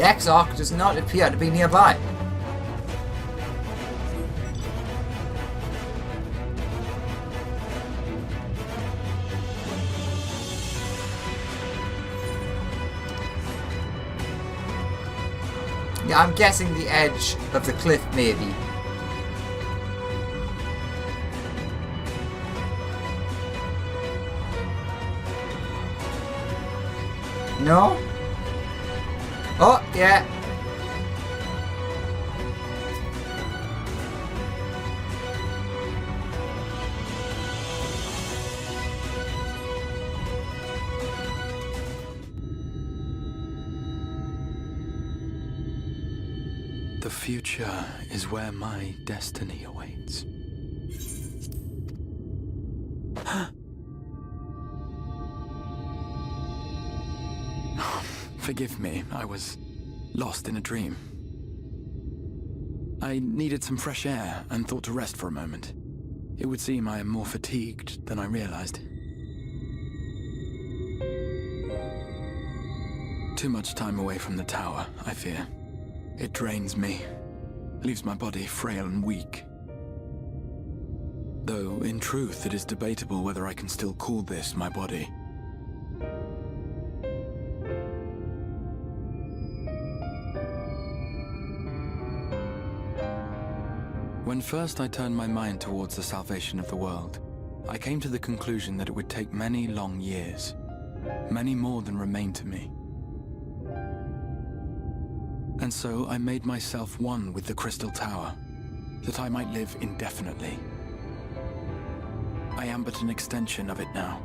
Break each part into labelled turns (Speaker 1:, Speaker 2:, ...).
Speaker 1: Exarch does not appear to be nearby. Yeah, I'm guessing the edge of the cliff, maybe. No? Oh, yeah.
Speaker 2: The future is where my destiny awaits. Forgive me, I was lost in a dream. I needed some fresh air and thought to rest for a moment. It would seem I am more fatigued than I realized. Too much time away from the tower, I fear. It drains me, leaves my body frail and weak. Though, in truth, it is debatable whether I can still call this my body. When first I turned my mind towards the salvation of the world, I came to the conclusion that it would take many long years, many more than remain to me. And so I made myself one with the Crystal Tower, that I might live indefinitely. I am but an extension of it now,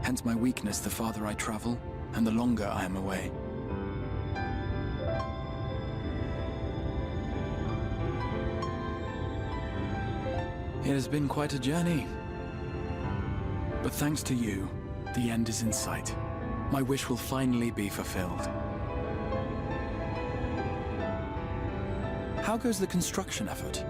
Speaker 2: hence my weakness the farther I travel, and the longer I am away. It has been quite a journey. But thanks to you, the end is in sight. My wish will finally be fulfilled. How goes the construction effort?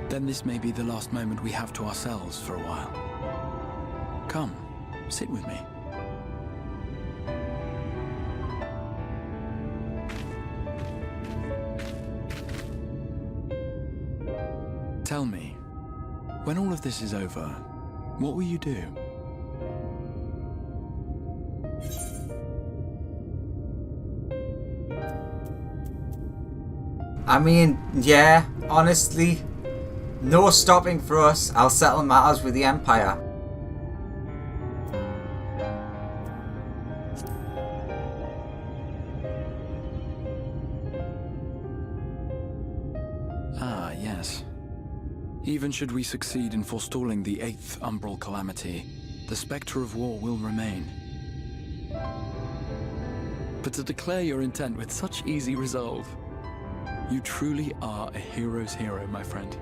Speaker 2: Then this may be the last moment we have to ourselves for a while. Come, sit with me. Tell me, when all of this is over, what will you do?
Speaker 1: I mean, yeah, honestly, no stopping for us. I'll settle matters with the Empire.
Speaker 2: Ah, yes. Even should we succeed in forestalling the 8th Umbral Calamity, the spectre of war will remain. But to declare your intent with such easy resolve, you truly are a hero's hero, my friend.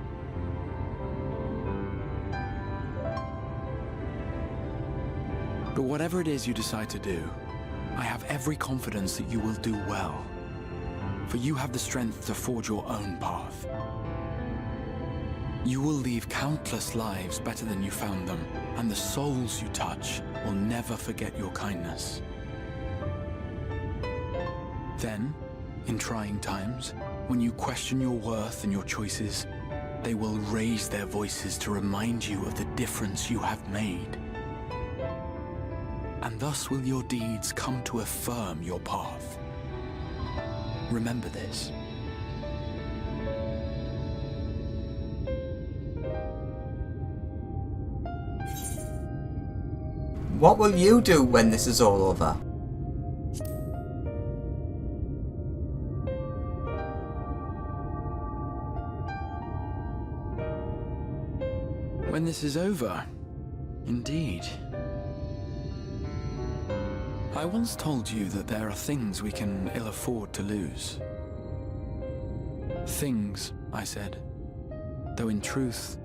Speaker 2: But whatever it is you decide to do, I have every confidence that you will do well. For you have the strength to forge your own path. You will leave countless lives better than you found them, and the souls you touch will never forget your kindness. Then, in trying times, when you question your worth and your choices, they will raise their voices to remind you of the difference you have made. And thus will your deeds come to affirm your path. Remember this.
Speaker 1: What will you do when this is all over?
Speaker 2: When this is over, indeed. I once told you that there are things we can ill afford to lose. Things, I said, though in truth,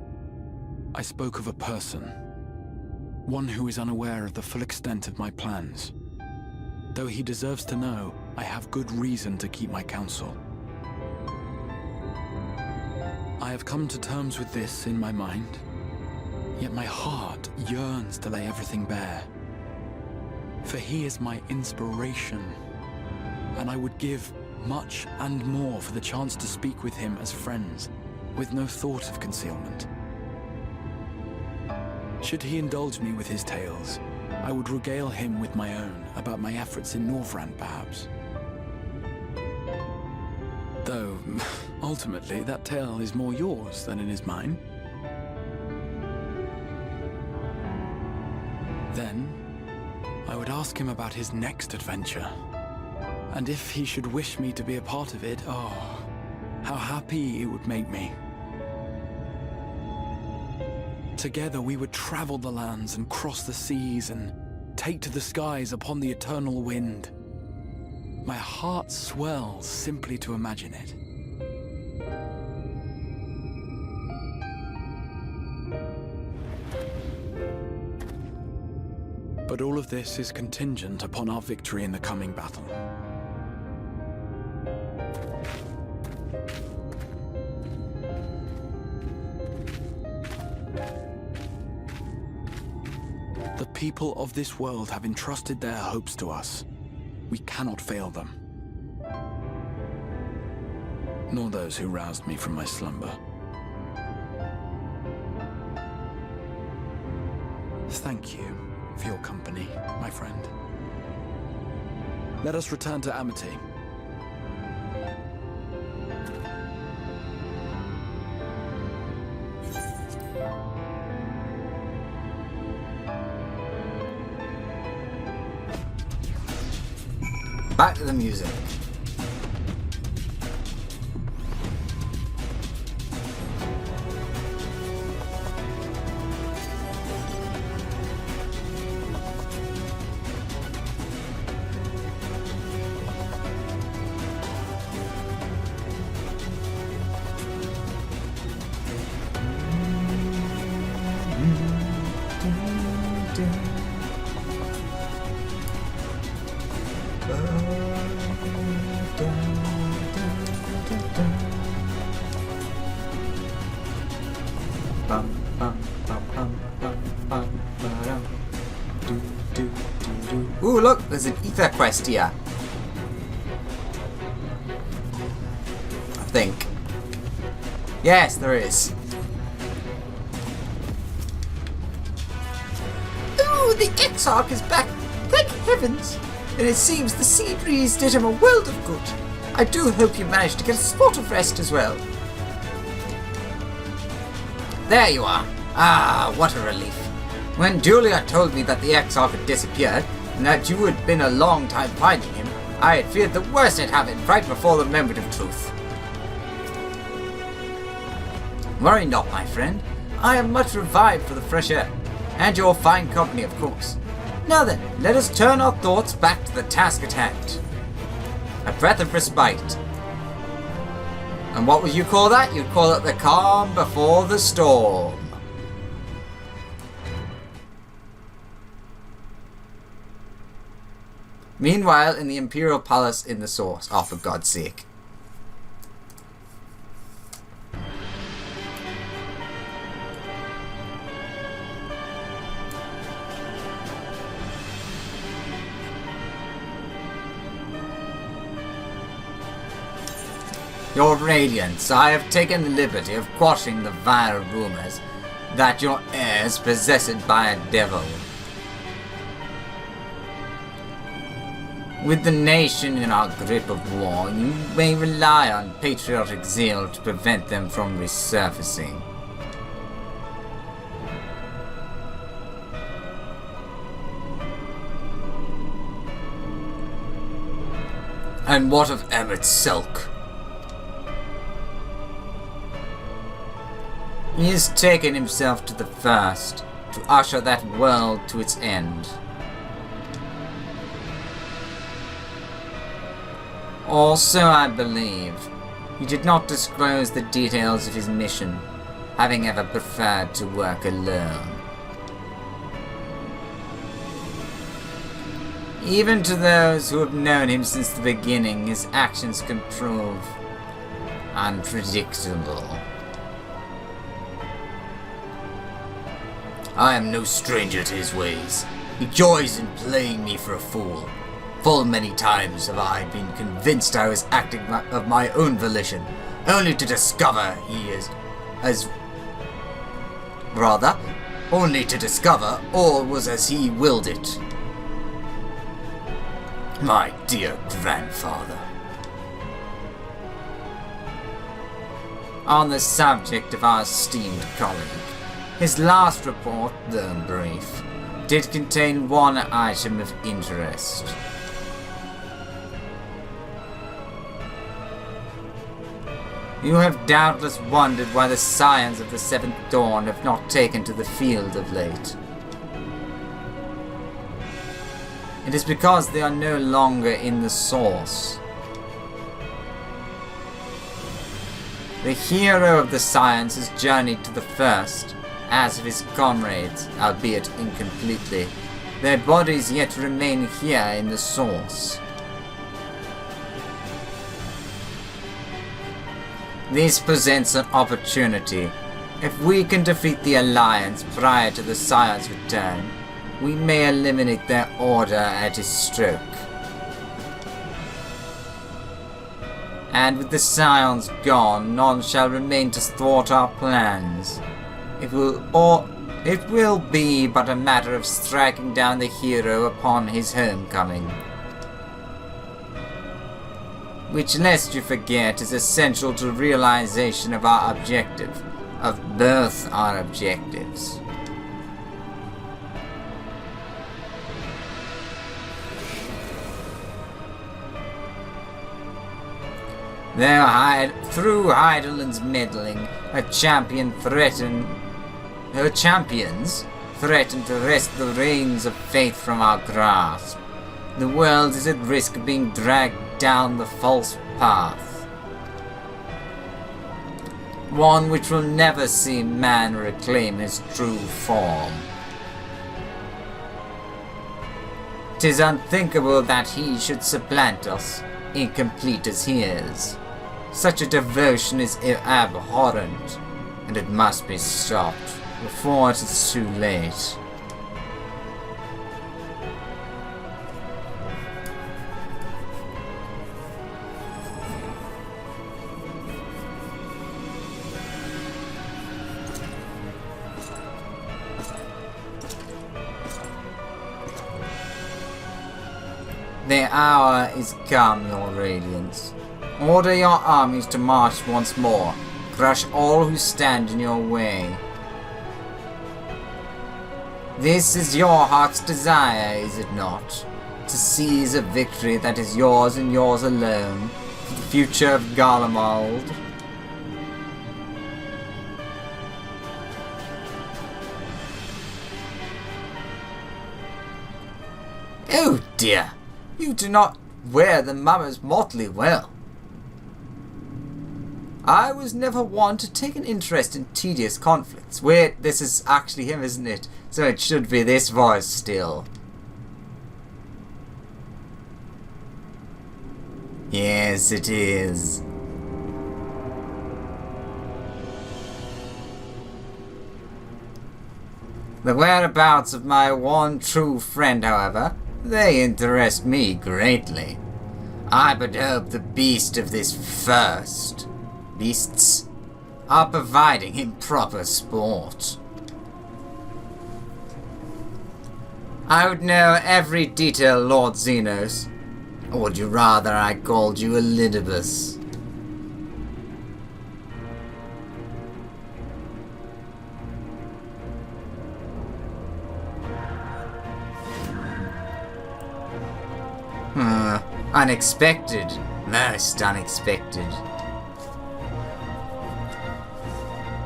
Speaker 2: I spoke of a person. One who is unaware of the full extent of my plans. Though he deserves to know, I have good reason to keep my counsel. I have come to terms with this in my mind, yet my heart yearns to lay everything bare. For he is my inspiration, and I would give much and more for the chance to speak with him as friends, with no thought of concealment. Should he indulge me with his tales, I would regale him with my own about my efforts in Northrend, perhaps. Though, ultimately, that tale is more yours than it is mine. Then, I would ask him about his next adventure. And if he should wish me to be a part of it, oh, how happy it would make me. Together we would travel the lands and cross the seas and take to the skies upon the eternal wind. My heart swells simply to imagine it. But all of this is contingent upon our victory in the coming battle. The people of this world have entrusted their hopes to us. We cannot fail them. Nor those who roused me from my slumber. Thank you for your company, my friend. Let us return to Amity.
Speaker 1: Back to the music. Ooh, look, there's an ether quest here. I think. Yes, there is. Ooh, the Exarch is back. Thank heavens. And it seems the sea breeze did him a world of good. I do hope you managed to get a spot of rest as well. There you are. Ah, what a relief. When Julia told me that the Exarch had disappeared, and that you had been a long time finding him, I had feared the worst had happened right before the moment of truth. Worry not, my friend. I am much revived for the fresh air, and your fine company, of course. Now then, let us turn our thoughts back to the task at hand. A breath of respite. And what would you call that? You'd call it the calm before the storm. Meanwhile, in the Imperial Palace in the Source. Oh, for God's sake. Your Radiance, I have taken the liberty of quashing the vile rumors that your heir is possessed by a devil. With the nation in our grip of war, you may rely on patriotic zeal to prevent them from resurfacing. And what of Emet-Selch? He has taken himself to the first, to usher that world to its end. Also, I believe, he did not disclose the details of his mission, having ever preferred to work alone. Even to those who have known him since the beginning, his actions can prove unpredictable. I am no stranger to his ways. He joys in playing me for a fool. Full many times have I been convinced I was acting of my own volition, only to discover all was as he willed it. My dear grandfather. On the subject of our esteemed colleague, his last report, though brief, did contain one item of interest. You have doubtless wondered why the Scions of the Seventh Dawn have not taken to the field of late. It is because they are no longer in the Source. The hero of the Scions has journeyed to the First, as have his comrades, albeit incompletely. Their bodies yet remain here in the Source. This presents an opportunity. If we can defeat the Alliance prior to the Scions' return, we may eliminate their order at his stroke. And with the Scions gone, none shall remain to thwart our plans. It will be but a matter of striking down the hero upon his homecoming. Which, lest you forget, is essential to realization of our objective, of both our objectives. Through Heidelin's meddling, her champions threaten to wrest the reins of faith from our grasp. The world is at risk of being dragged down the false path. One which will never see man reclaim his true form. 'Tis unthinkable that he should supplant us, incomplete as he is. Such a devotion is abhorrent, and it must be stopped before it is too late. The hour is come, your radiance. Order your armies to march once more. Crush all who stand in your way. This is your heart's desire, is it not? To seize a victory that is yours and yours alone, for the future of Garlemald. Oh dear! You do not wear the mummers mortally well. I was never one to take an interest in tedious conflicts. Wait, this is actually him, isn't it? So it should be this voice still. Yes, it is. The whereabouts of my one true friend, however, they interest me greatly. I but hope the beasts are providing him proper sport. I would know every detail, Lord Xenos. Or would you rather I called you Elidibus? Unexpected. Most unexpected.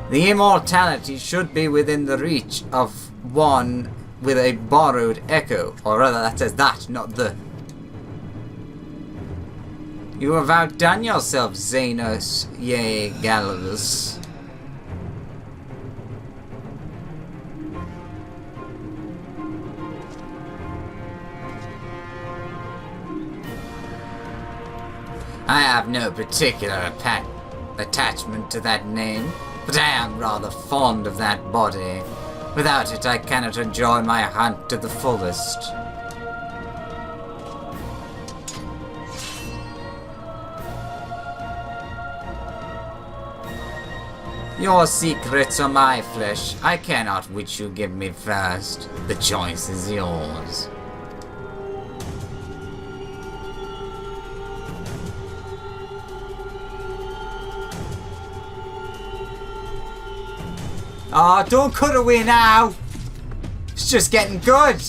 Speaker 1: The immortality should be within the reach of one with a borrowed echo. Or rather, that says that, not the. You have outdone yourself, Xenos, yea, Galivus. I have no particular attachment to that name, but I am rather fond of that body. Without it, I cannot enjoy my hunt to the fullest. Your secrets are my flesh. I cannot which you give me first. The choice is yours. Oh, don't cut away now! It's just getting good!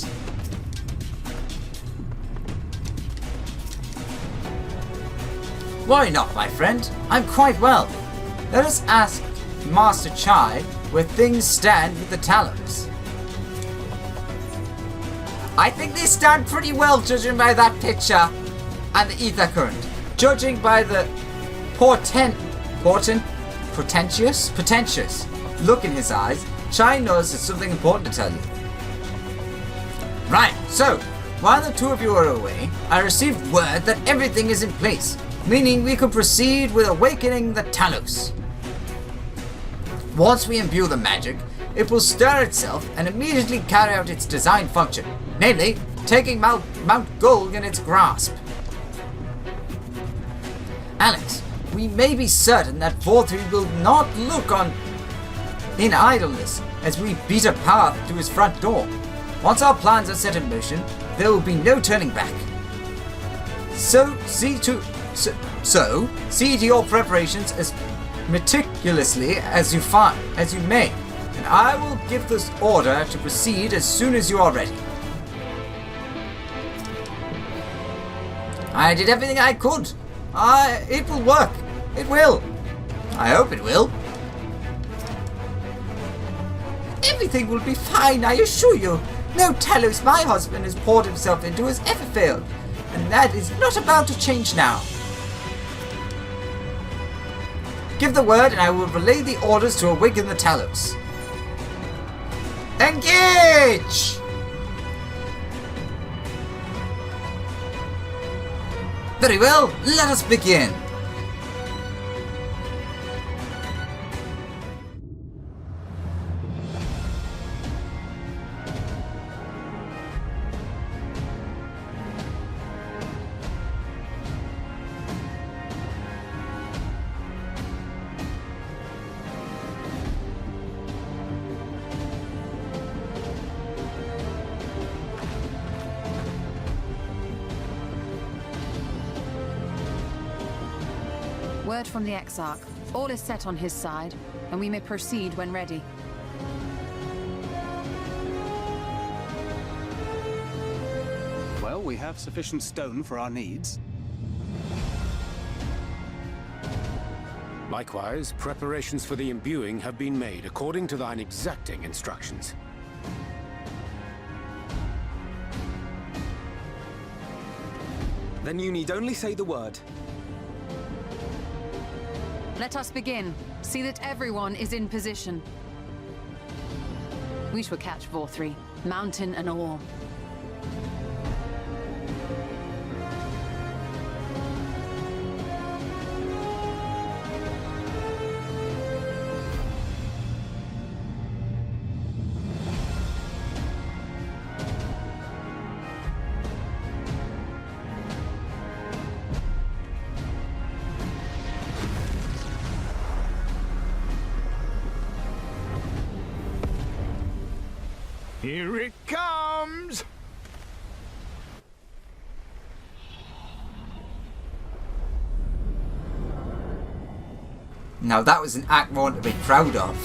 Speaker 1: Worry not, my friend. I'm quite well. Let us ask Master Chai where things stand with the Talos. I think they stand pretty well, judging by that picture and the ether current. Judging by the pretentious look in his eyes, Chai knows there's something important to tell you. Right, so, while the two of you are away, I received word that everything is in place, meaning we can proceed with awakening the Talos. Once we imbue the magic, it will stir itself and immediately carry out its design function, namely, taking Mount Gulg in its grasp. Alex, we may be certain that 4-3 will not look on in idleness as we beat a path to his front door. Once our plans are set in motion, there will be no turning back. So see to your preparations as meticulously as you may, and I will give this order to proceed as soon as you are ready. I did everything I could. It will work. It will. I hope it will. Everything will be fine, I assure you. No Talos my husband has poured himself into has ever failed, and that is not about to change now. Give the word and I will relay the orders to awaken the Talos. Engage! Very well, let us begin.
Speaker 3: Word from the Exarch. All is set on his side, and we may proceed when ready.
Speaker 4: Well, we have sufficient stone for our needs.
Speaker 5: Likewise, preparations for the imbuing have been made according to thine exacting instructions.
Speaker 6: Then you need only say the word.
Speaker 3: Let us begin. See that everyone is in position. We shall catch Vor-3, mountain and all.
Speaker 7: Here it comes!
Speaker 1: Now that was an act one to be proud of.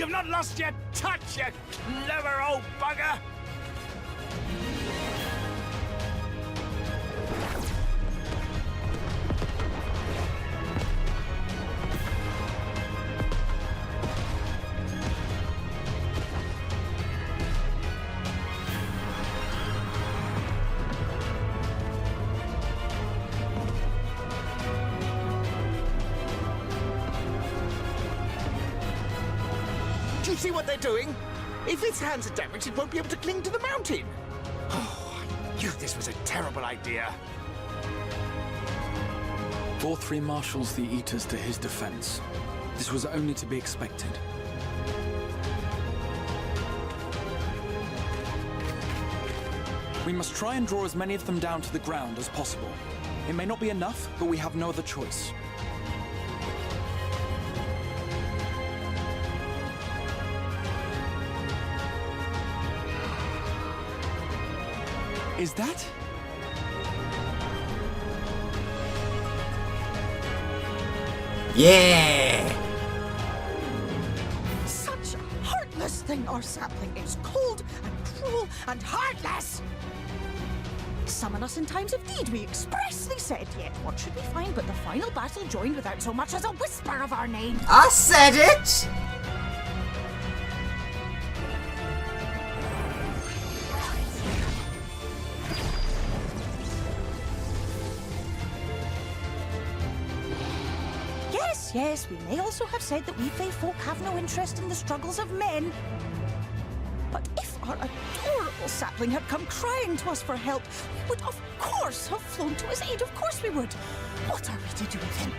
Speaker 7: You've not lost your touch, you clever old bugger!
Speaker 8: Do you see what they're doing? If its hands are damaged, it won't be able to cling to the mountain.
Speaker 7: Oh, I knew this was a terrible idea.
Speaker 2: 4-3 marshals the Eaters to his defense. This was only to be expected. We must try and draw as many of them down to the ground as possible. It may not be enough, but we have no other choice. Is that?
Speaker 1: Yeah!
Speaker 9: Such a heartless thing, our sapling is cold and cruel and heartless! Summon us in times of need, we expressly said, yet what should we find but the final battle joined without so much as a whisper of our name?
Speaker 1: I said it!
Speaker 9: Yes, we may also have said that we Fae folk have no interest in the struggles of men. But if our adorable sapling had come crying to us for help, we would of course have flown to his aid. Of course we would. What are we to do with him?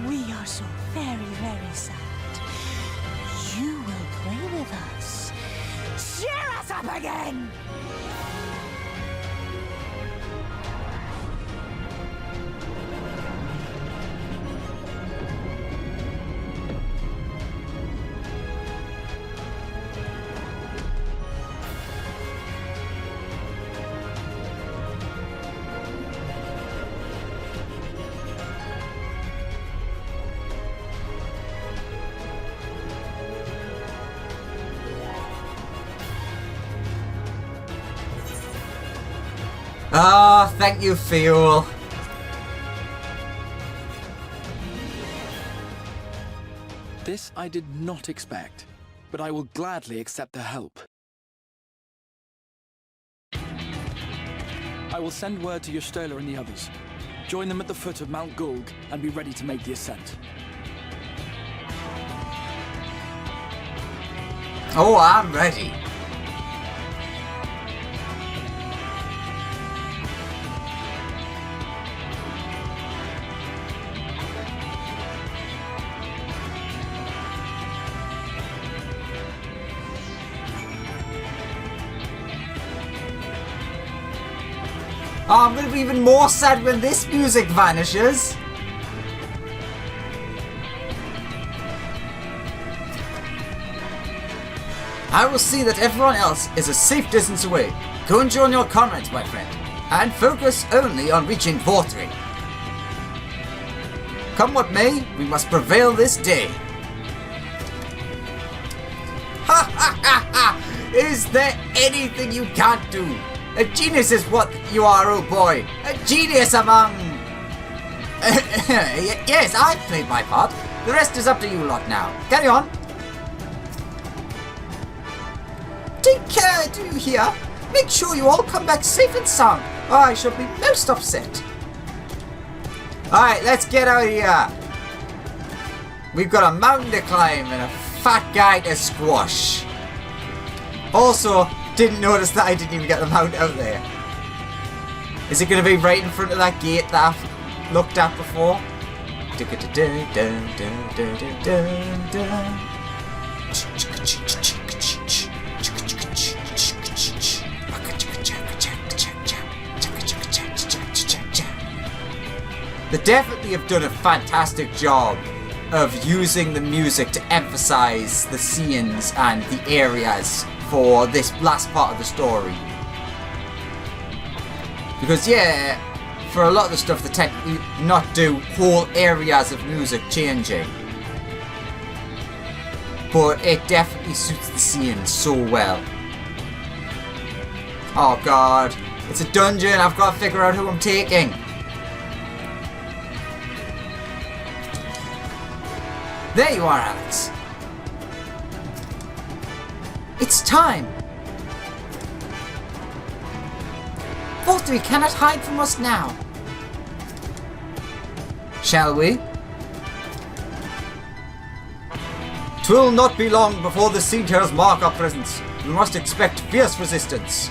Speaker 9: We are so very, very sad. You will play with us. Cheer us up again!
Speaker 1: Ah, thank you, Fuel.
Speaker 2: This I did not expect, but I will gladly accept the help. I will send word to Y'shtola and the others. Join them at the foot of Mount Gulg and be ready to make the ascent.
Speaker 1: Oh, I'm ready. Oh, I'm gonna be even more sad when this music vanishes. I will see that everyone else is a safe distance away. Go and join your comrades, my friend, and focus only on reaching Vorthree. Come what may, we must prevail this day. Ha ha ha ha! Is there anything you can't do? A genius is what you are, oh boy. A genius among... Yes, I've played my part. The rest is up to you lot now. Carry on. Take care, do you hear? Make sure you all come back safe and sound, or I shall be most upset. Alright, let's get out of here. We've got a mountain to climb and a fat guy to squash. Also, didn't notice that I didn't even get the mount out there. Is it going to be right in front of that gate that I've looked at before? They definitely have done a fantastic job of using the music to emphasize the scenes and the areas for this last part of the story. Because yeah, for a lot of the stuff, the tech will not do whole areas of music changing. But it definitely suits the scene so well. Oh god, it's a dungeon, I've got to figure out who I'm taking. There you are, Alex. It's time. 4-3 cannot hide from us now. Shall we? 'Twill not be long before the Sea Terrors mark our presence. We must expect fierce resistance.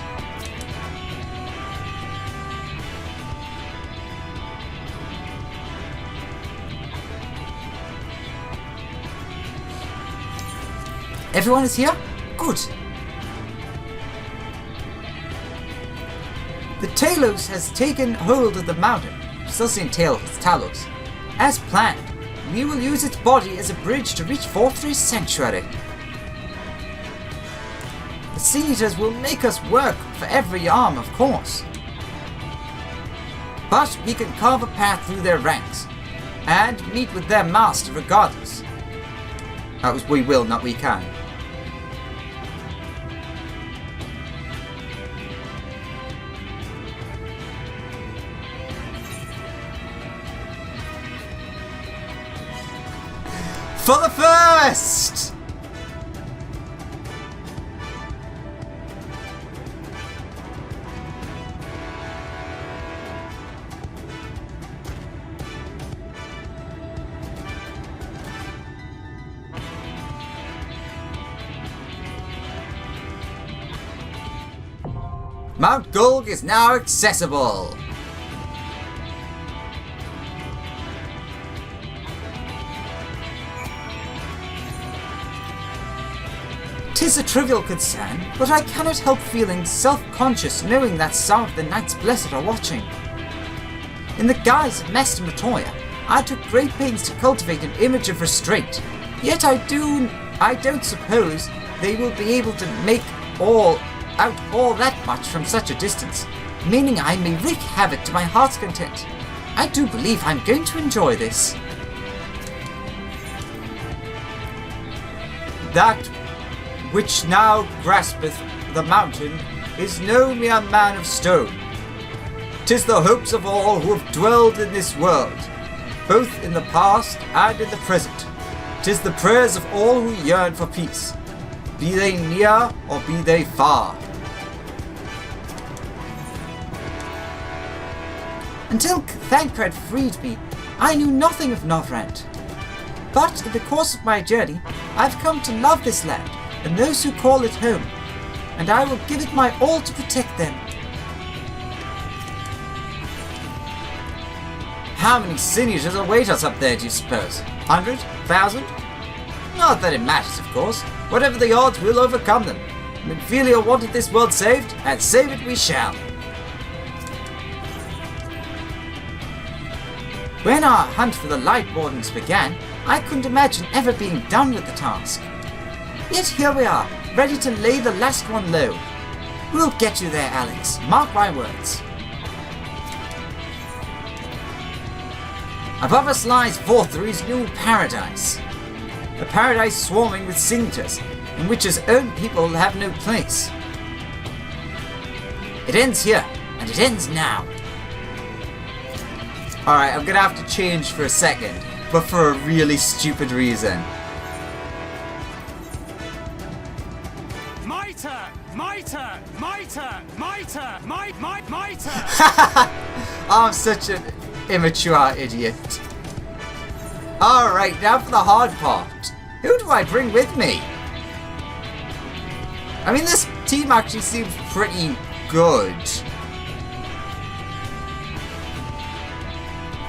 Speaker 1: Everyone is here? Good. The Talos has taken hold of the mountain. Still saying Tail, it's Talos. As planned, we will use its body as a bridge to reach 4-3's sanctuary. The Sea Eaters will make us work for every arm, of course. But we can carve a path through their ranks, and meet with their master regardless. That was we will, not we can. For the first! Mount Gulg is now accessible. 'Tis a trivial concern, but I cannot help feeling self-conscious knowing that some of the Knights Blessed are watching. In the guise of Master Matoya, I took great pains to cultivate an image of restraint, yet I don't suppose they will be able to make out all that much from such a distance, meaning I may wreak havoc to my heart's content. I do believe I'm going to enjoy this. That which now graspeth the mountain is no mere man of stone. 'Tis the hopes of all who have dwelled in this world, both in the past and in the present. 'Tis the prayers of all who yearn for peace, be they near or be they far. Until Thancred freed me, I knew nothing of Novrand. But in the course of my journey, I've come to love this land and those who call it home, and I will give it my all to protect them. How many Sin Eaters await us up there, do you suppose? 100? 1,000? Not that it matters, of course. Whatever the odds, we'll overcome them. Minfilia wanted this world saved, and save it we shall. When our hunt for the Light Wardens began, I couldn't imagine ever being done with the task. Yet here we are, ready to lay the last one low. We'll get you there, Alex. Mark my words. Above us lies Vorthry's new paradise. A paradise swarming with Sin Eaters, in which his own people have no place. It ends here, and it ends now. Alright, I'm gonna have to change for a second, but for a really stupid reason.
Speaker 4: My turn! My turn! My turn! My turn! My turn!
Speaker 1: I'm such an immature idiot. Alright, now for the hard part. Who do I bring with me? I mean, this team actually seems pretty good.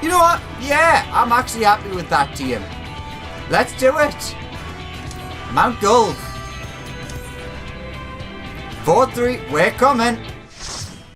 Speaker 1: You know what? Yeah, I'm actually happy with that team. Let's do it. Mount Gulg. 4-3, we're coming.